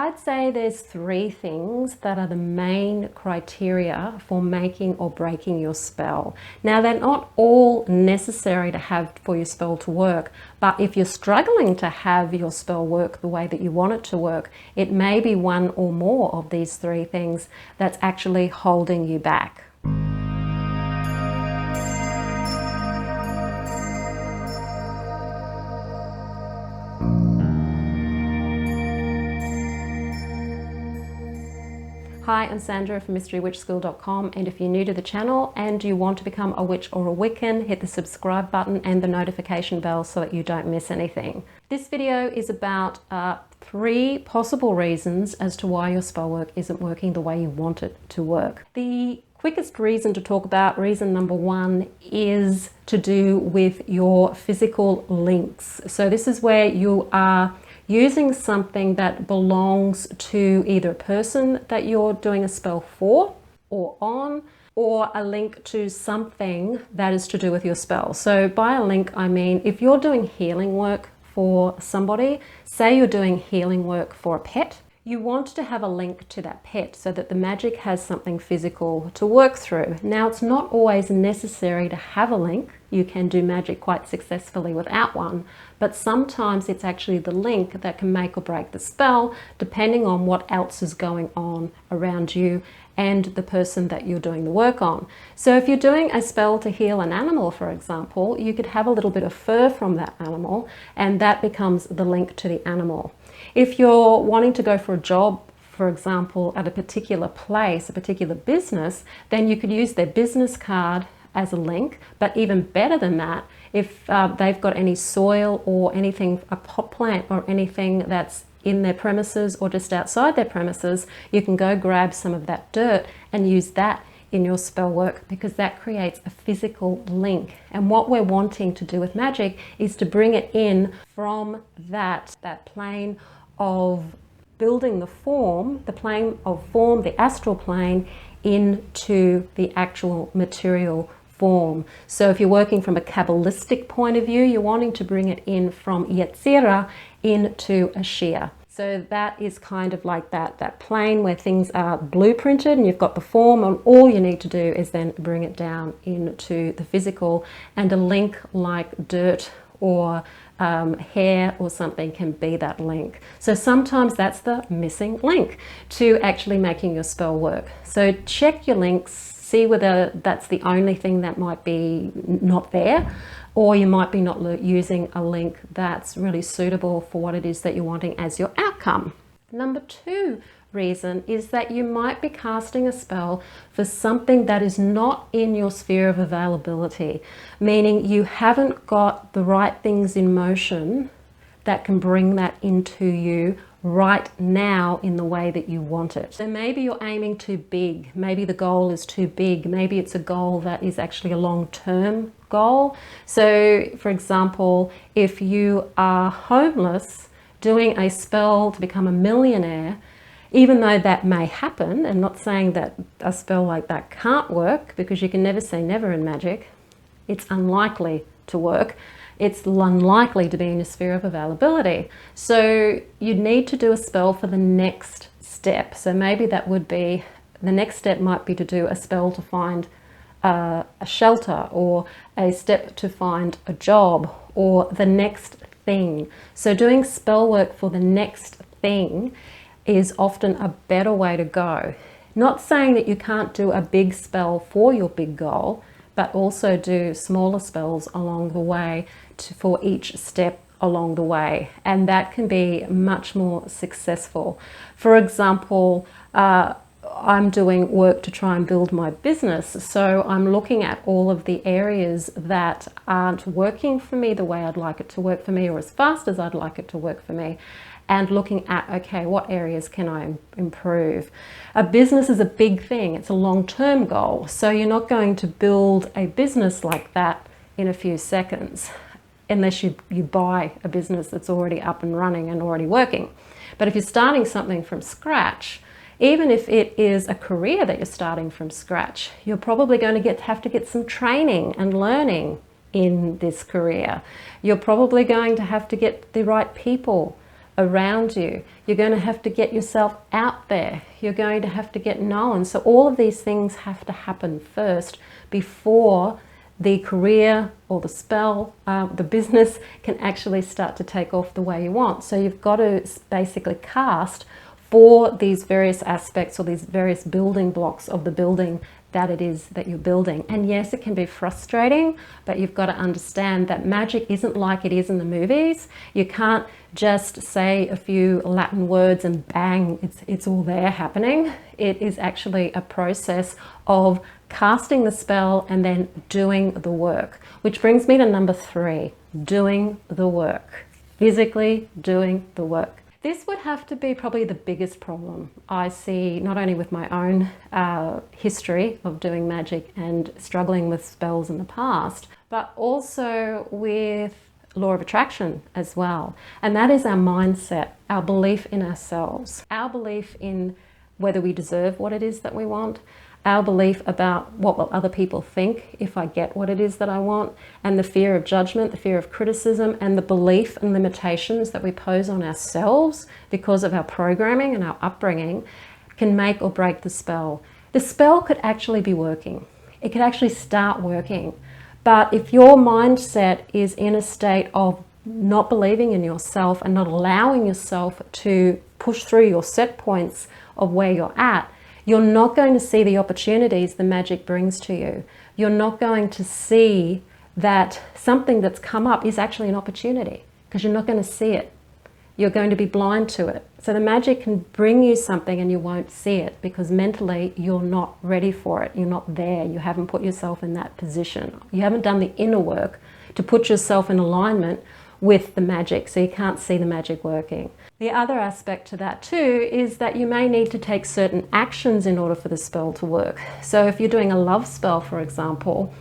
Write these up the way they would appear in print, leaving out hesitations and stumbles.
I'd say there's three things that are the main criteria for making or breaking your spell. Now, they're not all necessary to have for your spell to work, but if you're struggling to have your spell work the way that you want it to work, it may be one or more of these three things that's actually holding you back. Hi, I'm Sandra from MysteryWitchSchool.com, and if you're new to the channel and you want to become a witch or a Wiccan, hit the subscribe button and the notification bell so that you don't miss anything. This video is about 3 possible reasons as to why your spell work isn't working the way you want it to work. The quickest reason to talk about, reason number 1, is to do with your physical links. So this is where you are using something that belongs to either a person that you're doing a spell for or on, or a link to something that is to do with your spell. So by a link, I mean if you're doing healing work for somebody, say you're doing healing work for a pet, you want to have a link to that pet so that the magic has something physical to work through. Now, it's not always necessary to have a link. You can do magic quite successfully without one, but sometimes it's actually the link that can make or break the spell, depending on what else is going on around you and the person that you're doing the work on. So if you're doing a spell to heal an animal, for example, you could have a little bit of fur from that animal, and that becomes the link to the animal. If you're wanting to go for a job, for example, at a particular place, a particular business, then you could use their business card as a link. But even better than that, if they've got any soil or anything, a pot plant or anything that's in their premises or just outside their premises, you can go grab some of that dirt and use that in your spell work, because that creates a physical link. And what we're wanting to do with magic is to bring it in from that plane of building the form, the astral plane, into the actual material form. So if you're working from a Kabbalistic point of view, you're wanting to bring it in from Yetzirah into Ashir. So that is kind of like that plane where things are blueprinted and you've got the form, and all you need to do is then bring it down into the physical, and a link like dirt or hair or something can be that link. So sometimes that's the missing link to actually making your spell work. So check your links, see whether that's the only thing that might be not there, or you might be not using a link that's really suitable for what it is that you're wanting as your outcome. Number 2 reason is that you might be casting a spell for something that is not in your sphere of availability, meaning you haven't got the right things in motion that can bring that into you right now in the way that you want it. So maybe you're aiming too big, maybe the goal is too big, maybe it's a goal that is actually a long-term goal. So for example, if you are homeless doing a spell to become a millionaire, even though that may happen, and not saying that a spell like that can't work, because you can never say never in magic, it's unlikely to work. It's unlikely to be in a sphere of availability. So you need to do a spell for the next step. So maybe that would be, the next step might be to do a spell to find a shelter, or a step to find a job, or the next thing. So doing spell work for the next thing is often a better way to go. Not saying that you can't do a big spell for your big goal, but also do smaller spells along the way for each step along the way, and that can be much more successful. For example, I'm doing work to try and build my business, so I'm looking at all of the areas that aren't working for me the way I'd like it to work for me, or as fast as I'd like it to work for me, and looking at, okay, what areas can I improve? A business is a big thing, it's a long-term goal, so you're not going to build a business like that in a few seconds, unless you buy a business that's already up and running and already working. But if you're starting something from scratch, even if it is a career that you're starting from scratch, you're probably going to have to get some training and learning in this career. You're probably going to have to get the right people around you. You're going to have to get yourself out there. You're going to have to get known. So all of these things have to happen first before the career or the spell, the business can actually start to take off the way you want. So you've got to basically cast for these various aspects or these various building blocks of the building that it is that you're building. And yes, it can be frustrating, but you've got to understand that magic isn't like it is in the movies. You can't just say a few Latin words and bang, it's all there happening. It is actually a process of casting the spell and then doing the work, which brings me to number 3, doing the work, physically doing the work. This would have to be probably the biggest problem I see, not only with my own history of doing magic and struggling with spells in the past, but also with law of attraction as well. And that is our mindset, our belief in ourselves, our belief in whether we deserve what it is that we want, our belief about what will other people think if I get what it is that I want, and the fear of judgment, the fear of criticism, and the belief and limitations that we pose on ourselves because of our programming and our upbringing can make or break the spell. The spell could actually be working. It could actually start working. But if your mindset is in a state of not believing in yourself and not allowing yourself to push through your set points of where you're at, you're not going to see the opportunities the magic brings to you. You're not going to see that something that's come up is actually an opportunity because you're not going to see it. You're going to be blind to it. So the magic can bring you something and you won't see it because mentally you're not ready for it. You're not there. You haven't put yourself in that position. You haven't done the inner work to put yourself in alignment with the magic, so you can't see the magic working. The other aspect to that too is that you may need to take certain actions in order for the spell to work. So if you're doing a love spell, for example,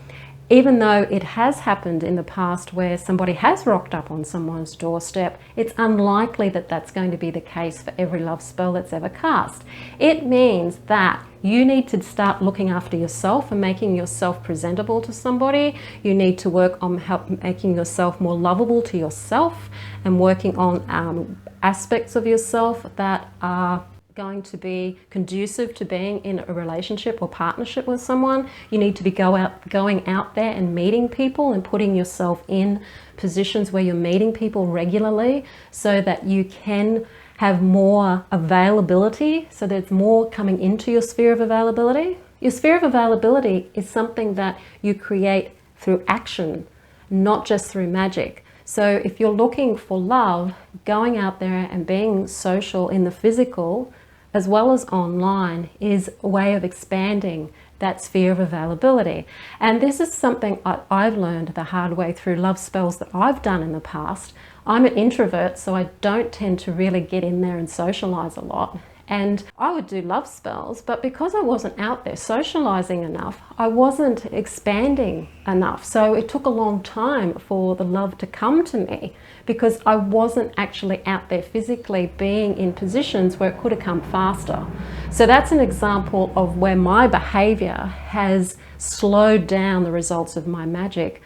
even though it has happened in the past where somebody has rocked up on someone's doorstep, it's unlikely that that's going to be the case for every love spell that's ever cast. It means that you need to start looking after yourself and making yourself presentable to somebody. You need to work on making yourself more lovable to yourself and working on aspects of yourself that are going to be conducive to being in a relationship or partnership with someone. You need to be going out there and meeting people and putting yourself in positions where you're meeting people regularly so that you can have more availability, so there's more coming into your sphere of availability. Your sphere of availability is something that you create through action, not just through magic. So if you're looking for love, going out there and being social in the physical as well as online is a way of expanding that sphere of availability. And this is something I've learned the hard way through love spells that I've done in the past. I'm an introvert, so I don't tend to really get in there and socialize a lot. And I would do love spells, but because I wasn't out there socializing enough, I wasn't expanding enough. So it took a long time for the love to come to me because I wasn't actually out there physically being in positions where it could have come faster. So that's an example of where my behavior has slowed down the results of my magic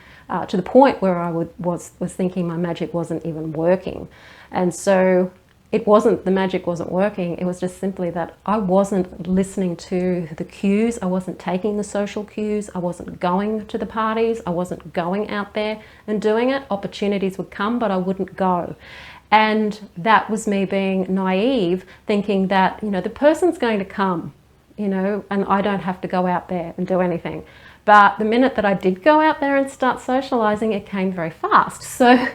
to the point where I was thinking my magic wasn't even working. And so it wasn't, the magic wasn't working, it was just simply that I wasn't listening to the cues, I wasn't taking the social cues, I wasn't going to the parties, I wasn't going out there and doing it. Opportunities would come, but I wouldn't go. And that was me being naive, thinking that, you know, the person's going to come, you know, and I don't have to go out there and do anything. But the minute that I did go out there and start socializing, it came very fast. So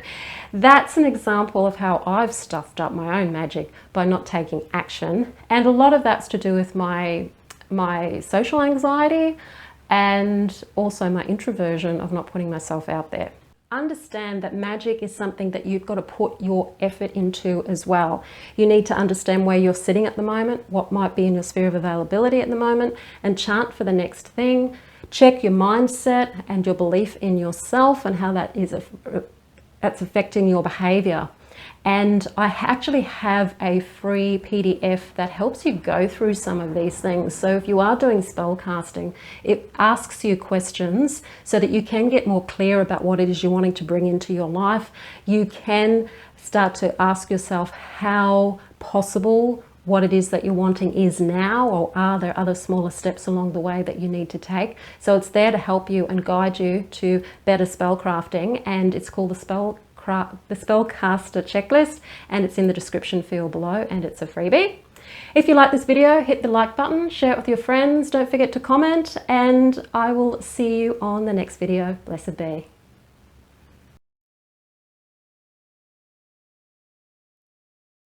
that's an example of how I've stuffed up my own magic by not taking action. And a lot of that's to do with my social anxiety and also my introversion of not putting myself out there. Understand that magic is something that you've got to put your effort into as well. You need to understand where you're sitting at the moment, what might be in your sphere of availability at the moment, and chant for the next thing. Check your mindset and your belief in yourself and how that's affecting your behavior. And I actually have a free PDF that helps you go through some of these things. So if you are doing spell casting, it asks you questions so that you can get more clear about what it is you're wanting to bring into your life. You can start to ask yourself how possible what it is that you're wanting is now, or are there other smaller steps along the way that you need to take? So it's there to help you and guide you to better spellcrafting, and it's called the Spellcaster Checklist, and it's in the description field below, and it's a freebie. If you like this video, hit the like button, share it with your friends, don't forget to comment, and I will see you on the next video. Blessed be.